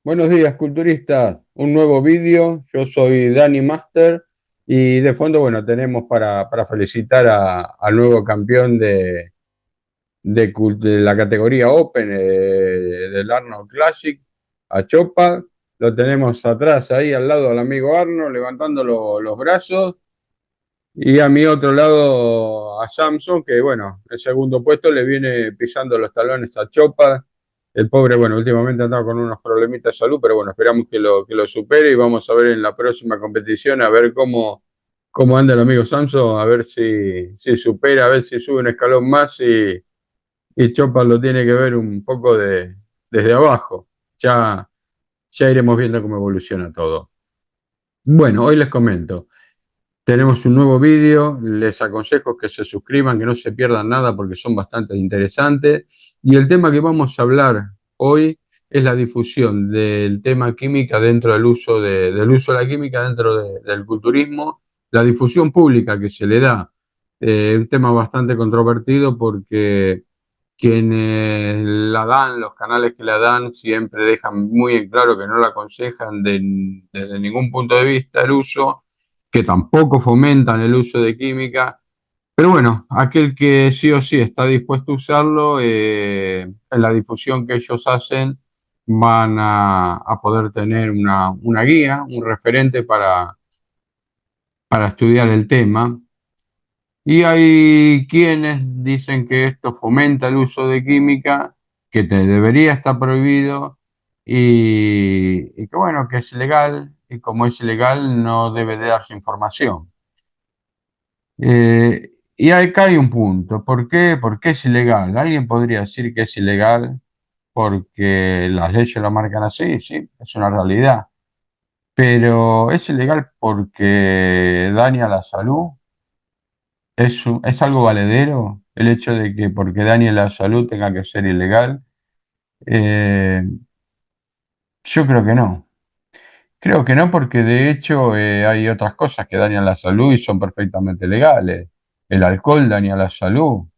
Buenos días, culturistas. Un nuevo vídeo. Yo soy Dani Master y de fondo, bueno, tenemos para felicitar al nuevo campeón de la categoría Open del Arnold Classic, a Chopa. Lo tenemos atrás ahí al lado del amigo Arnold levantando los brazos y a mi otro lado a Samson, que bueno, el segundo puesto le viene pisando los talones a Chopa. El pobre, bueno, últimamente andaba con unos problemitas de salud, pero bueno, esperamos que lo supere y vamos a ver en la próxima competición, a ver cómo anda el amigo Samson, a ver si supera, a ver si sube un escalón más y Chopa lo tiene que ver un poco desde abajo. Ya, ya iremos viendo cómo evoluciona todo. Bueno, hoy les comento. Tenemos un nuevo vídeo, les aconsejo que se suscriban, que no se pierdan nada porque son bastante interesantes. Y el tema que vamos a hablar hoy es la difusión del tema química dentro del uso de la química dentro del culturismo, la difusión pública que se le da. Un tema bastante controvertido porque quienes la dan, los canales que la dan, siempre dejan muy en claro que no la aconsejan desde ningún punto de vista el uso, que tampoco fomentan el uso de química. Pero bueno, aquel que sí o sí está dispuesto a usarlo, en la difusión que ellos hacen, van a poder tener una guía, un referente para estudiar el tema. Y hay quienes dicen que esto fomenta el uso de química, que debería estar prohibido y que bueno, que es ilegal y como es ilegal no debe de darse información. Y acá hay un punto. ¿Por qué? Porque es ilegal. Alguien podría decir que es ilegal porque las leyes lo marcan así, sí, es una realidad. Pero es ilegal porque daña la salud. ¿Es algo valedero el hecho de que porque dañe la salud tenga que ser ilegal? Eh, yo creo que no. Creo que no porque de hecho hay otras cosas que dañan la salud y son perfectamente legales. El alcohol daña la salud,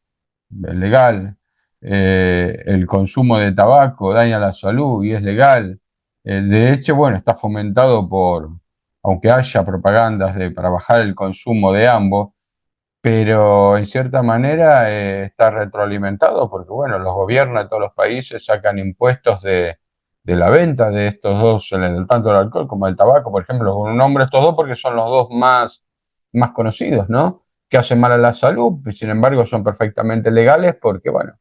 es legal. El consumo de tabaco daña la salud y es legal. De hecho, bueno, está fomentado aunque haya propagandas para bajar el consumo de ambos, pero en cierta manera está retroalimentado porque, bueno, los gobiernos de todos los países sacan impuestos de la venta de estos dos, tanto el alcohol como el tabaco, por ejemplo, con un nombre estos dos porque son los dos más conocidos, ¿no? Que hacen mal a la salud, y sin embargo son perfectamente legales porque, bueno,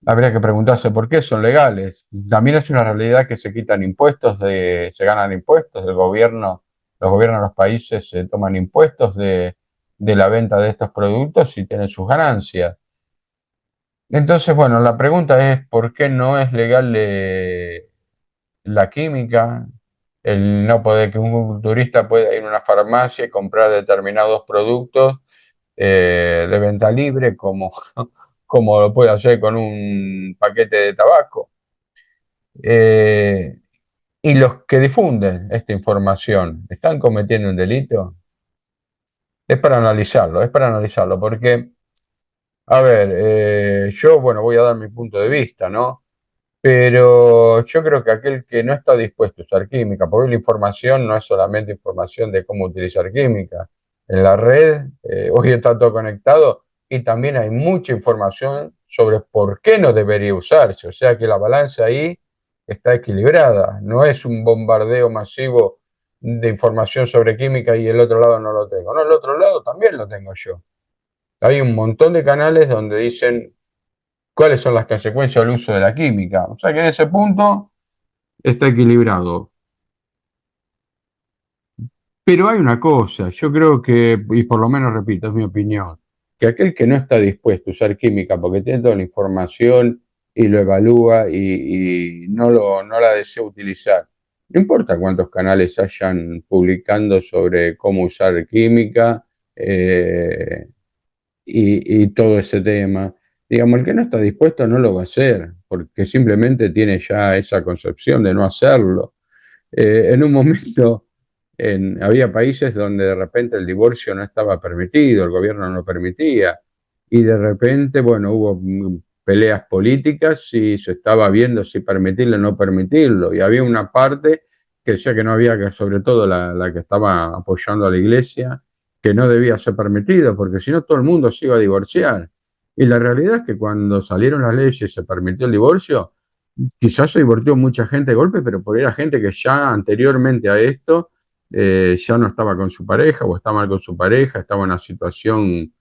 habría que preguntarse por qué son legales. También es una realidad que se quitan impuestos, se ganan impuestos del gobierno, los gobiernos de los países se toman impuestos de la venta de estos productos y tienen sus ganancias. Entonces, bueno, la pregunta es, ¿por qué no es legal la química? El no poder que un turista pueda ir a una farmacia y comprar determinados productos de venta libre, como lo puede hacer con un paquete de tabaco. Eh, y los que difunden esta información, ¿están cometiendo un delito? Es para analizarlo, porque, a ver, yo, bueno, voy a dar mi punto de vista, ¿no? Pero yo creo que aquel que no está dispuesto a usar química, porque la información no es solamente información de cómo utilizar química. En la red, hoy está todo conectado y también hay mucha información sobre por qué no debería usarse. O sea que la balanza ahí está equilibrada. No es un bombardeo masivo de información sobre química y el otro lado no lo tengo. No, el otro lado también lo tengo yo. Hay un montón de canales donde dicen cuáles son las consecuencias del uso de la química. O sea que en ese punto está equilibrado. Pero hay una cosa, yo creo que, y por lo menos repito, es mi opinión, que aquel que no está dispuesto a usar química porque tiene toda la información y lo evalúa y no la desea utilizar, no importa cuántos canales hayan publicando sobre cómo usar química, eh, y todo ese tema. Digamos, el que no está dispuesto no lo va a hacer, porque simplemente tiene ya esa concepción de no hacerlo. En un momento había países donde de repente el divorcio no estaba permitido, el gobierno no lo permitía, y de repente, bueno, hubo peleas políticas y se estaba viendo si permitirlo o no permitirlo. Y había una parte que decía que no había que, sobre todo la que estaba apoyando a la iglesia, que no debía ser permitido, porque si no todo el mundo se iba a divorciar. Y la realidad es que cuando salieron las leyes y se permitió el divorcio, quizás se divorció mucha gente de golpe, pero por era gente que ya anteriormente a esto ya no estaba con su pareja o estaba mal con su pareja, estaba en una situación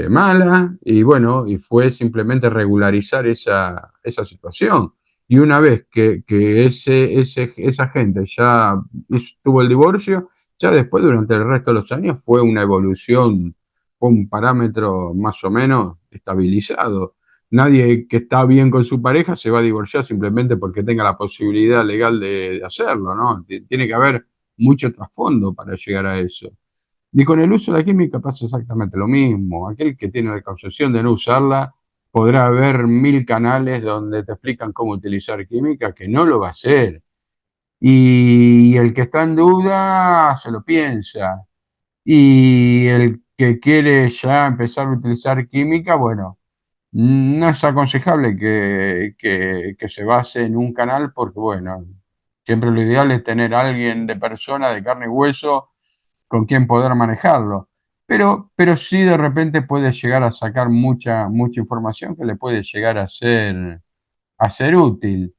mala y bueno, y fue simplemente regularizar esa situación. Y una vez que esa gente ya tuvo el divorcio, ya después durante el resto de los años fue una evolución, fue un parámetro más o menos estabilizado. Nadie que está bien con su pareja se va a divorciar simplemente porque tenga la posibilidad legal de hacerlo, ¿no? Tiene que haber mucho trasfondo para llegar a eso. Y con el uso de la química pasa exactamente lo mismo. Aquel que tiene la concepción de no usarla podrá ver 1000 canales donde te explican cómo utilizar química, que no lo va a hacer. Y el que está en duda se lo piensa. Y el que quiere ya empezar a utilizar química, bueno, no es aconsejable que se base en un canal porque, bueno, siempre lo ideal es tener a alguien de persona, de carne y hueso, con quien poder manejarlo. Pero sí de repente puede llegar a sacar mucha información que le puede llegar a ser útil.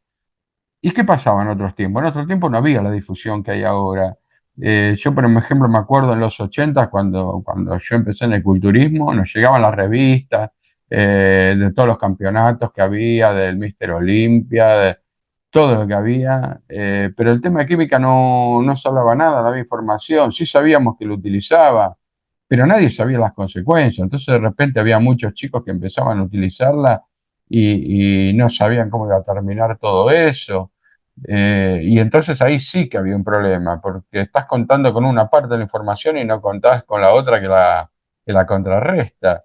¿Y qué pasaba en otros tiempos? En otros tiempos no había la difusión que hay ahora. Yo, por ejemplo, me acuerdo en los 80, cuando yo empecé en el culturismo, nos llegaban las revistas de todos los campeonatos que había, del Mister Olimpia, de todo lo que había, pero el tema de química no se hablaba nada, no había información, sí sabíamos que lo utilizaba, pero nadie sabía las consecuencias. Entonces de repente había muchos chicos que empezaban a utilizarla y no sabían cómo iba a terminar todo eso. Y entonces ahí sí que había un problema, porque estás contando con una parte de la información y no contás con la otra que la contrarresta.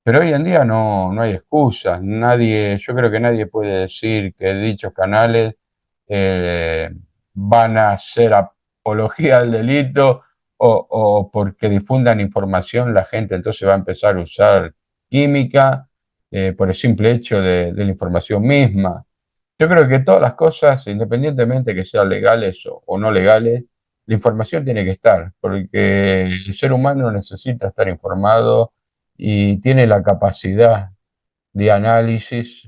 Pero hoy en día no hay excusas. Yo creo que nadie puede decir que dichos canales eh, van a hacer apología al delito o porque difundan información la gente entonces va a empezar a usar química por el simple hecho de la información misma. Yo creo que todas las cosas, independientemente que sean legales o no legales, la información tiene que estar, porque el ser humano necesita estar informado y tiene la capacidad de análisis,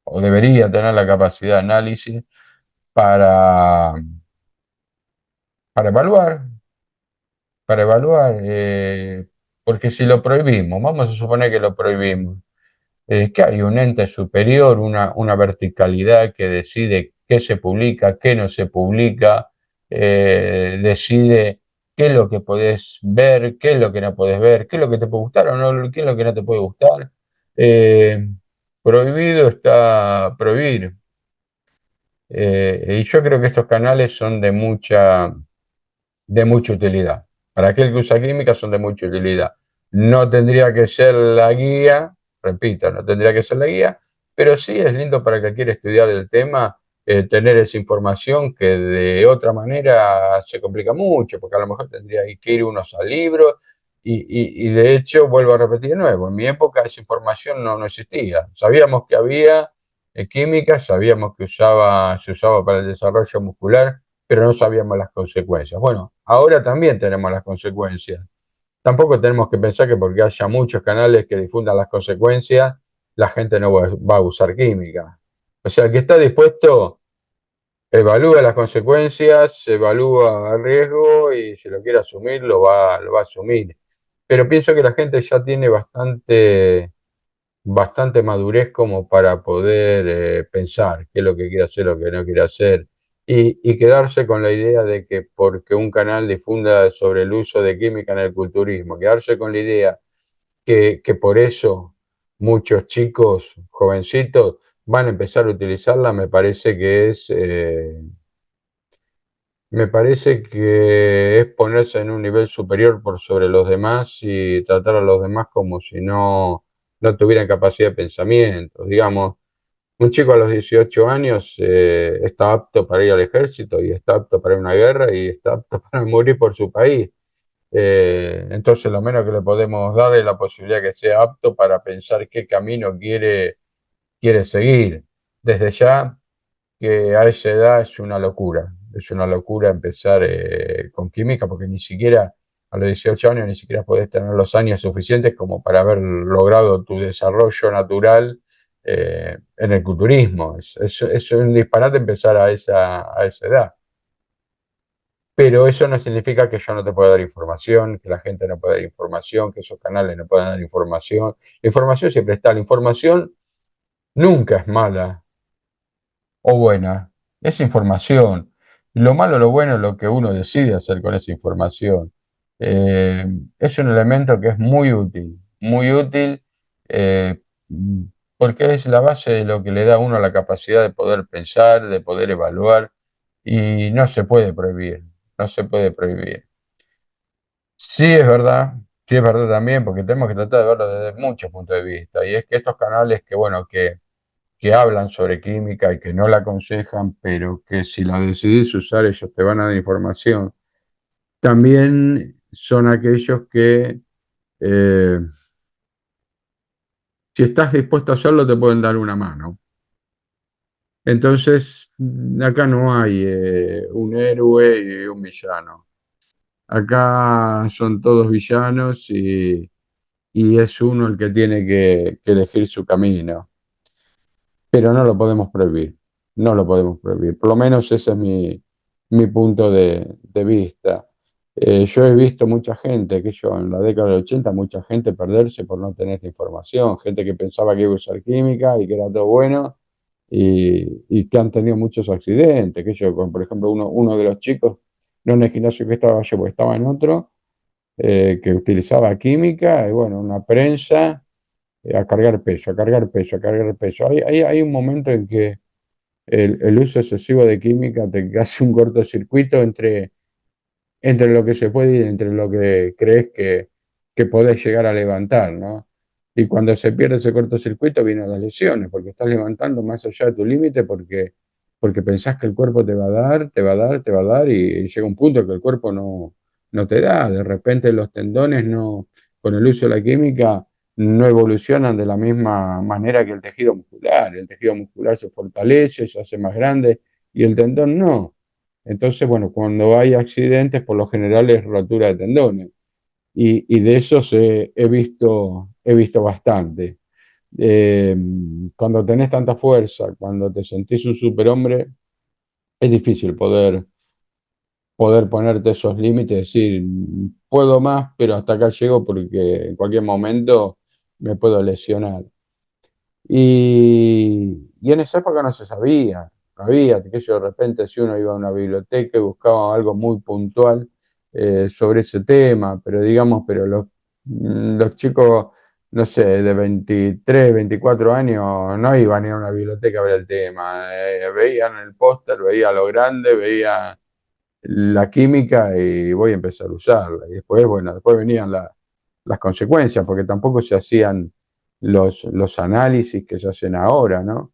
o debería tener la capacidad de análisis para, para evaluar, para evaluar, porque si lo prohibimos, vamos a suponer que lo prohibimos, que hay un ente superior, una verticalidad que decide qué se publica, qué no se publica, decide qué es lo que podés ver, qué es lo que no podés ver, qué es lo que te puede gustar o no, qué es lo que no te puede gustar. Eh, Prohibido está prohibir. Y yo creo que estos canales son de mucha utilidad. Para aquel que usa química son de mucha utilidad. No tendría que ser la guía, repito, no tendría que ser la guía, pero sí es lindo para el que quiere estudiar el tema tener esa información que de otra manera se complica mucho, porque a lo mejor tendría que ir unos al libro y de hecho, vuelvo a repetir de nuevo, en mi época esa información no existía. Sabíamos que había química, sabíamos que se usaba para el desarrollo muscular, pero no sabíamos las consecuencias. Bueno, ahora también tenemos las consecuencias. Tampoco tenemos que pensar que porque haya muchos canales que difundan las consecuencias, la gente no va a usar química. O sea, el que está dispuesto evalúa las consecuencias, evalúa el riesgo y si lo quiere asumir, lo va a asumir. Pero pienso que la gente ya tiene bastante madurez como para poder pensar qué es lo que quiere hacer, lo que no quiere hacer, y quedarse con la idea de que porque un canal difunda sobre el uso de química en el culturismo, quedarse con la idea que por eso muchos chicos jovencitos van a empezar a utilizarla, me parece que es ponerse en un nivel superior por sobre los demás y tratar a los demás como si no tuvieran capacidad de pensamiento. Digamos, un chico a los 18 años está apto para ir al ejército y está apto para una guerra y está apto para morir por su país. Entonces, lo menos que le podemos dar es la posibilidad que sea apto para pensar qué camino quiere seguir. Desde ya que a esa edad es una locura empezar con química porque ni siquiera a los 18 años ni siquiera podés tener los años suficientes como para haber logrado tu desarrollo natural en el culturismo. Es un disparate empezar a esa edad. Pero eso no significa que yo no te pueda dar información, que la gente no pueda dar información, que esos canales no puedan dar información. La información siempre está. La información nunca es mala o buena. Es información. Lo malo, lo bueno es lo que uno decide hacer con esa información. Eh, es un elemento que es muy útil, eh, porque es la base de lo que le da a uno la capacidad de poder pensar, de poder evaluar, y no se puede prohibir, no se puede prohibir. Sí es verdad también, porque tenemos que tratar de verlo desde muchos puntos de vista, y es que estos canales que, bueno, que hablan sobre química y que no la aconsejan, pero que si la decidís usar ellos te van a dar información. También son aquellos que, eh, si estás dispuesto a hacerlo, te pueden dar una mano. Entonces, acá no hay un héroe y un villano. Acá son todos villanos y es uno el que tiene que elegir su camino. Pero no lo podemos prohibir, no lo podemos prohibir. Por lo menos ese es mi punto de vista. Yo he visto mucha gente, que yo en la década del 80, mucha gente perderse por no tener esta información, gente que pensaba que iba a usar química y que era todo bueno y que han tenido muchos accidentes, que yo, por ejemplo, uno de los chicos, no en el gimnasio que estaba yo, porque estaba en otro, que utilizaba química y bueno, una prensa a cargar peso, a cargar peso, a cargar peso. Hay un momento en que el uso excesivo de química te hace un cortocircuito entre lo que se puede y entre lo que crees que podés llegar a levantar, ¿no? Y cuando se pierde ese cortocircuito vienen las lesiones, porque estás levantando más allá de tu límite porque pensás que el cuerpo te va a dar, te va a dar, te va a dar y llega un punto que el cuerpo no te da. De repente los tendones no, con el uso de la química no evolucionan de la misma manera que el tejido muscular. El tejido muscular se fortalece, se hace más grande y el tendón no. Entonces, bueno, cuando hay accidentes, por lo general es rotura de tendones. Y de esos he visto bastante. Eh, Cuando tenés tanta fuerza, cuando te sentís un superhombre, es difícil poder ponerte esos límites, decir, puedo más, pero hasta acá llego porque en cualquier momento me puedo lesionar. Y en esa época no se sabía, no había, que yo de repente si uno iba a una biblioteca y buscaba algo muy puntual sobre ese tema, pero digamos, pero los chicos, no sé, de 23 24 años no iban a ir a una biblioteca a ver el tema, veían el póster, veía lo grande, veía la química y voy a empezar a usarla. Y después, bueno, después venían las consecuencias, porque tampoco se hacían los análisis que se hacen ahora, ¿no?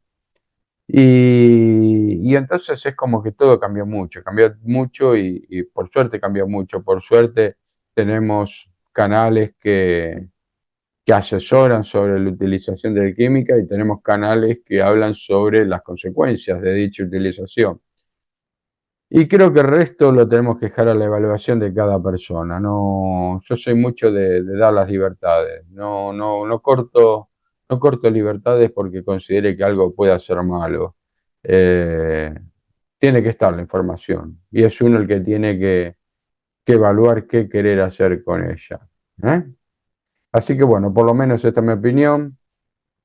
Y entonces es como que todo cambió mucho y por suerte cambió mucho. Por suerte tenemos canales que asesoran sobre la utilización de la química y tenemos canales que hablan sobre las consecuencias de dicha utilización. Y creo que el resto lo tenemos que dejar a la evaluación de cada persona. No, yo soy mucho de dar las libertades. No corto libertades porque considere que algo pueda ser malo. Eh, Tiene que estar la información y es uno el que tiene que evaluar qué querer hacer con ella. ¿Eh? Así que bueno, por lo menos esta es mi opinión.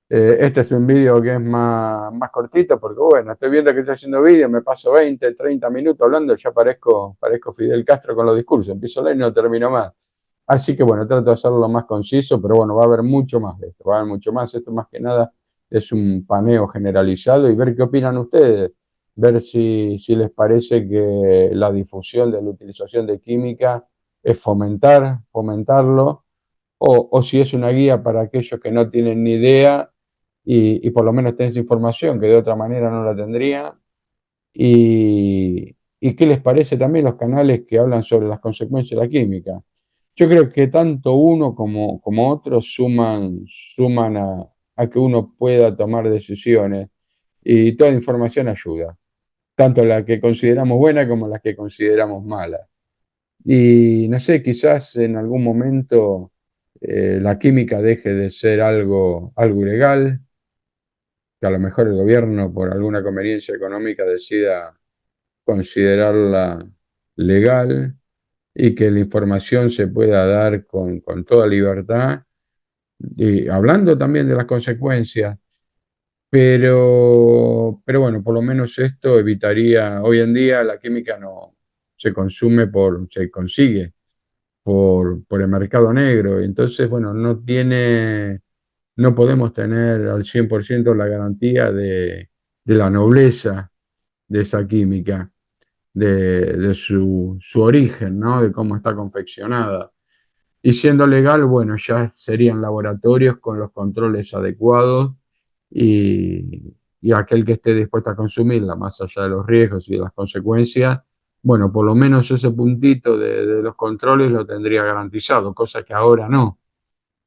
Este es un vídeo que es más cortito porque, bueno, estoy viendo que estoy haciendo vídeo, me paso 20 30 minutos hablando, ya parezco Fidel Castro con los discursos, empiezo a leer y no termino más. Así que, bueno, trato de hacerlo lo más conciso, pero bueno, va a haber mucho más de esto, va a haber mucho más. Esto más que nada es un paneo generalizado y ver qué opinan ustedes, ver si les parece que la difusión de la utilización de química es fomentarlo o si es una guía para aquellos que no tienen ni idea y por lo menos tenés información que de otra manera no la tendría. Y qué les parece también los canales que hablan sobre las consecuencias de la química. Yo creo que tanto uno como otro suman a que uno pueda tomar decisiones y toda información ayuda, tanto la que consideramos buena como las que consideramos mala. Y no sé, quizás en algún momento la química deje de ser algo ilegal, que a lo mejor el gobierno por alguna conveniencia económica decida considerarla legal y que la información se pueda dar con toda libertad, y hablando también de las consecuencias, pero bueno, por lo menos esto evitaría, hoy en día la química no se consume se consigue por el mercado negro, entonces, bueno, no podemos tener al 100% la garantía de la nobleza de esa química, de su origen, ¿no? De cómo está confeccionada. Y siendo legal, bueno, ya serían laboratorios con los controles adecuados y aquel que esté dispuesto a consumirla, más allá de los riesgos y de las consecuencias, bueno, por lo menos ese puntito de los controles lo tendría garantizado, cosa que ahora no.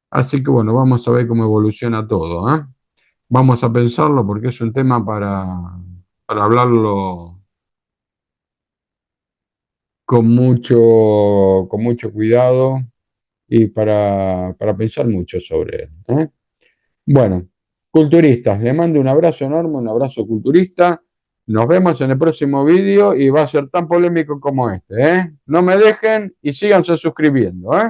Así que bueno, vamos a ver cómo evoluciona todo, ¿eh? Vamos a pensarlo porque es un tema para hablarlo con mucho cuidado y para pensar mucho sobre él, ¿eh? Bueno, culturistas, le mando un abrazo enorme, un abrazo culturista. Nos vemos en el próximo vídeo y va a ser tan polémico como este, ¿eh? No me dejen y síganse suscribiendo, ¿eh?